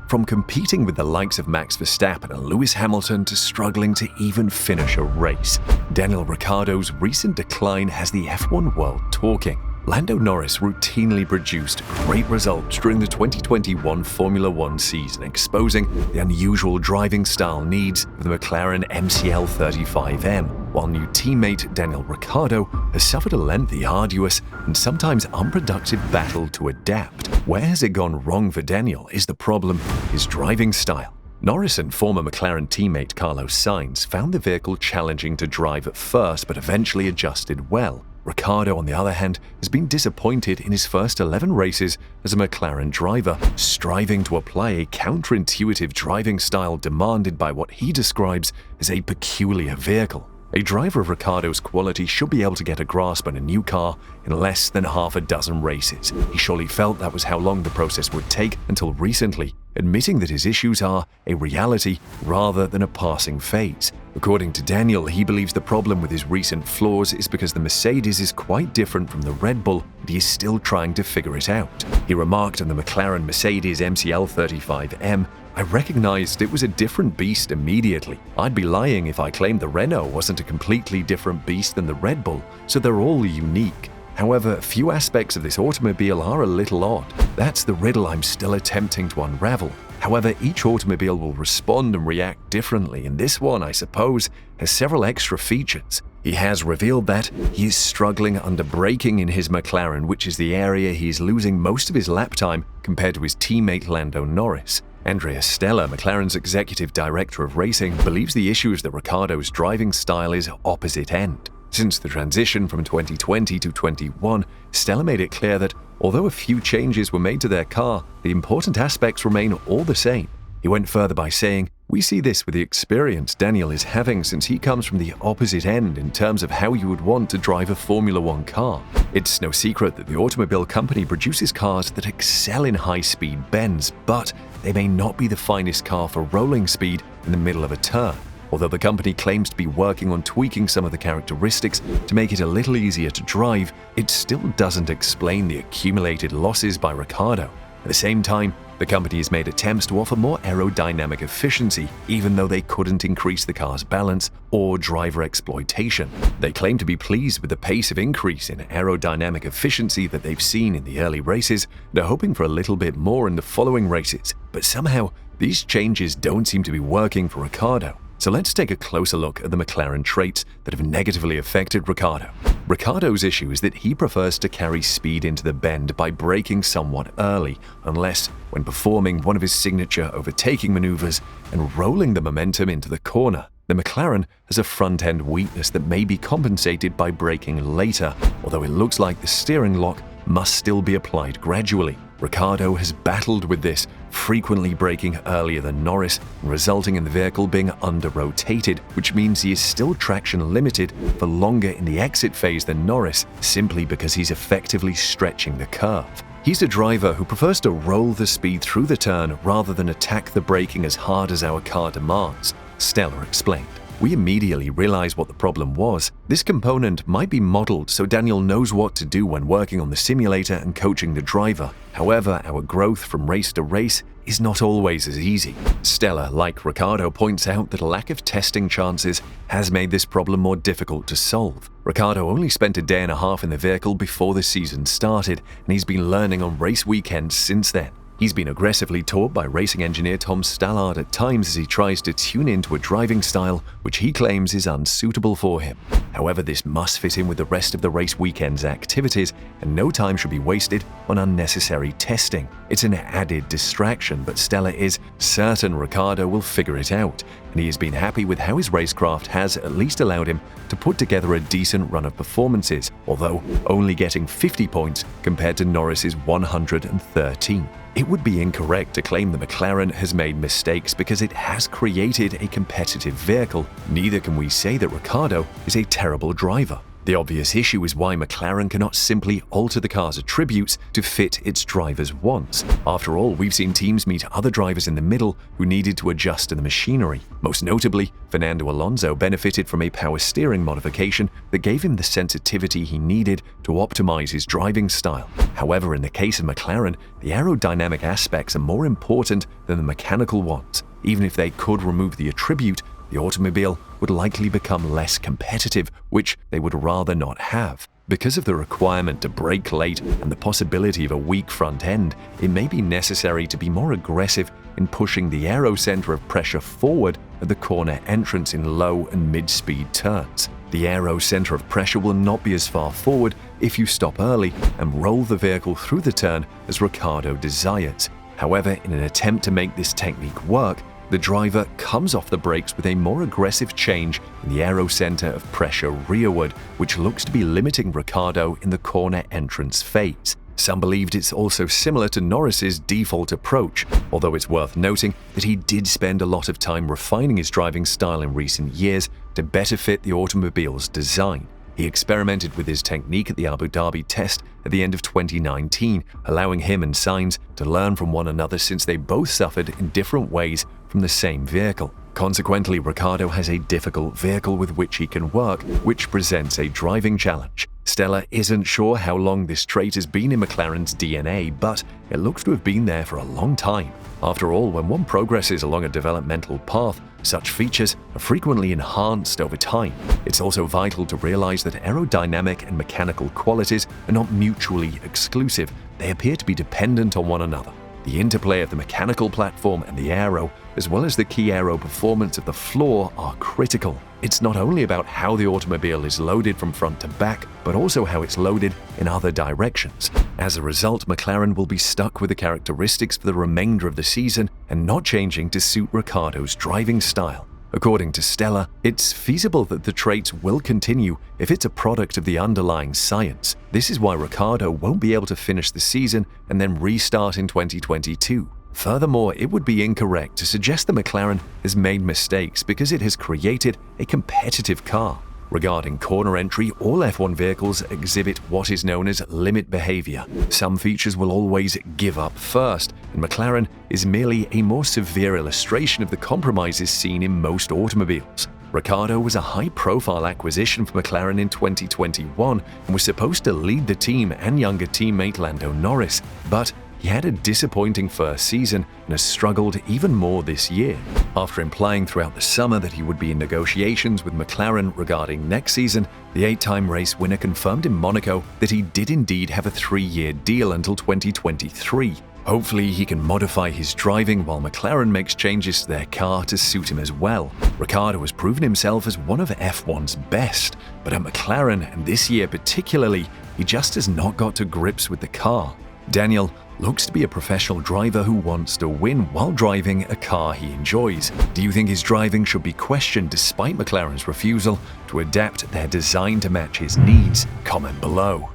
From competing with the likes of Max Verstappen and Lewis Hamilton to struggling to even finish a race, Daniel Riccardo's recent decline has the F1 world talking. Lando Norris routinely produced great results during the 2021 Formula One season, exposing the unusual driving style needs of the Mclaren MCL35M, while new teammate Daniel Riccardo has suffered a lengthy, arduous, and sometimes unproductive battle to adapt. Where has it gone wrong for Daniel? Is the problem his driving style? Norris and former McLaren teammate Carlos Sainz found the vehicle challenging to drive at first, but eventually adjusted well. Ricciardo, on the other hand, has been disappointed in his first 11 races as a McLaren driver, striving to apply a counterintuitive driving style demanded by what he describes as a peculiar vehicle. A driver of Ricciardo's quality should be able to get a grasp on a new car in less than half a dozen races. He surely felt that was how long the process would take until recently, admitting that his issues are a reality rather than a passing phase. According to Daniel, he believes the problem with his recent flaws is because the Mercedes is quite different from the Red Bull, and he is still trying to figure it out. He remarked on the McLaren Mercedes MCL35M, "I recognized it was a different beast immediately. I'd be lying if I claimed the Renault wasn't a completely different beast than the Red Bull, so they're all unique. However, few aspects of this automobile are a little odd. That's the riddle I'm still attempting to unravel. However, each automobile will respond and react differently, and this one, I suppose, has several extra features." He has revealed that he is struggling under braking in his McLaren, which is the area he is losing most of his lap time compared to his teammate Lando Norris. Andrea Stella, McLaren's executive director of racing, believes the issue is that Ricciardo's driving style is opposite end. Since the transition from 2020 to 21, Stella made it clear that although a few changes were made to their car, the important aspects remain all the same. He went further by saying, "We see this with the experience Daniel is having since he comes from the opposite end in terms of how you would want to drive a Formula One car. It's no secret that the automobile company produces cars that excel in high-speed bends, but they may not be the finest car for rolling speed in the middle of a turn. Although the company claims to be working on tweaking some of the characteristics to make it a little easier to drive, it still doesn't explain the accumulated losses by Ricciardo. At the same time, the company has made attempts to offer more aerodynamic efficiency, even though they couldn't increase the car's balance or driver exploitation. They claim to be pleased with the pace of increase in aerodynamic efficiency that they've seen in the early races. They're hoping for a little bit more in the following races, but somehow these changes don't seem to be working for Ricciardo. So let's take a closer look at the McLaren traits that have negatively affected Ricciardo. Ricciardo's issue is that he prefers to carry speed into the bend by braking somewhat early, unless when performing one of his signature overtaking maneuvers and rolling the momentum into the corner. The McLaren has a front-end weakness that may be compensated by braking later, although it looks like the steering lock must still be applied gradually. Ricciardo has battled with this, frequently braking earlier than Norris, resulting in the vehicle being under-rotated, which means he is still traction limited for longer in the exit phase than Norris, simply because he's effectively stretching the curve. He's a driver who prefers to roll the speed through the turn rather than attack the braking as hard as our car demands, Stella explained. "We immediately realized what the problem was. This component might be modeled so Daniel knows what to do when working on the simulator and coaching the driver. However, our growth from race to race is not always as easy." Stella, like Ricciardo, points out that a lack of testing chances has made this problem more difficult to solve. Ricciardo only spent a day and a half in the vehicle before the season started, and he's been learning on race weekends since then. He's been aggressively taught by racing engineer Tom Stallard at times as he tries to tune into a driving style which he claims is unsuitable for him. However, this must fit in with the rest of the race weekend's activities, and no time should be wasted on unnecessary testing. It's an added distraction, but Stella is certain Ricciardo will figure it out, and he has been happy with how his racecraft has at least allowed him to put together a decent run of performances, although only getting 50 points compared to Norris's 113. It would be incorrect to claim the McLaren has made mistakes because it has created a competitive vehicle. Neither can we say that Ricciardo is a terrible driver. The obvious issue is why McLaren cannot simply alter the car's attributes to fit its drivers' wants. After all, we've seen teams meet other drivers in the middle who needed to adjust to the machinery. Most notably, Fernando Alonso benefited from a power steering modification that gave him the sensitivity he needed to optimize his driving style. However, in the case of McLaren, the aerodynamic aspects are more important than the mechanical ones. Even if they could remove the attribute, the automobile would likely become less competitive, which they would rather not have. Because of the requirement to brake late and the possibility of a weak front end, it may be necessary to be more aggressive in pushing the aero center of pressure forward at the corner entrance in low and mid-speed turns. The aero center of pressure will not be as far forward if you stop early and roll the vehicle through the turn as Ricciardo desires. However, in an attempt to make this technique work, the driver comes off the brakes with a more aggressive change in the aero center of pressure rearward, which looks to be limiting Ricciardo in the corner entrance phase. Some believed it's also similar to Norris's default approach, although it's worth noting that he did spend a lot of time refining his driving style in recent years to better fit the automobile's design. He experimented with his technique at the Abu Dhabi test at the end of 2019, allowing him and Sainz to learn from one another since they both suffered in different ways from the same vehicle. Consequently, Ricciardo has a difficult vehicle with which he can work, which presents a driving challenge. Stella isn't sure how long this trait has been in McLaren's DNA, but it looks to have been there for a long time. After all, when one progresses along a developmental path, such features are frequently enhanced over time. It's also vital to realize that aerodynamic and mechanical qualities are not mutually exclusive. They appear to be dependent on one another. The interplay of the mechanical platform and the aero, as well as the key aero performance of the floor, are critical. It's not only about how the automobile is loaded from front to back, but also how it's loaded in other directions. As a result, McLaren will be stuck with the characteristics for the remainder of the season and not changing to suit Ricciardo's driving style. According to Stella, it's feasible that the traits will continue if it's a product of the underlying science. This is why Ricciardo won't be able to finish the season and then restart in 2022. Furthermore, it would be incorrect to suggest that McLaren has made mistakes because it has created a competitive car. Regarding corner entry, all F1 vehicles exhibit what is known as limit behavior. Some features will always give up first, and McLaren is merely a more severe illustration of the compromises seen in most automobiles. Ricciardo was a high-profile acquisition for McLaren in 2021 and was supposed to lead the team and younger teammate Lando Norris, but he had a disappointing first season and has struggled even more this year. After implying throughout the summer that he would be in negotiations with McLaren regarding next season, the 8-time race winner confirmed in Monaco that he did indeed have a 3-year deal until 2023. Hopefully, he can modify his driving while McLaren makes changes to their car to suit him as well. Ricciardo has proven himself as one of F1's best, but at McLaren, and this year particularly, he just has not got to grips with the car. Daniel looks to be a professional driver who wants to win while driving a car he enjoys. Do you think his driving should be questioned despite McLaren's refusal to adapt their design to match his needs? Comment below.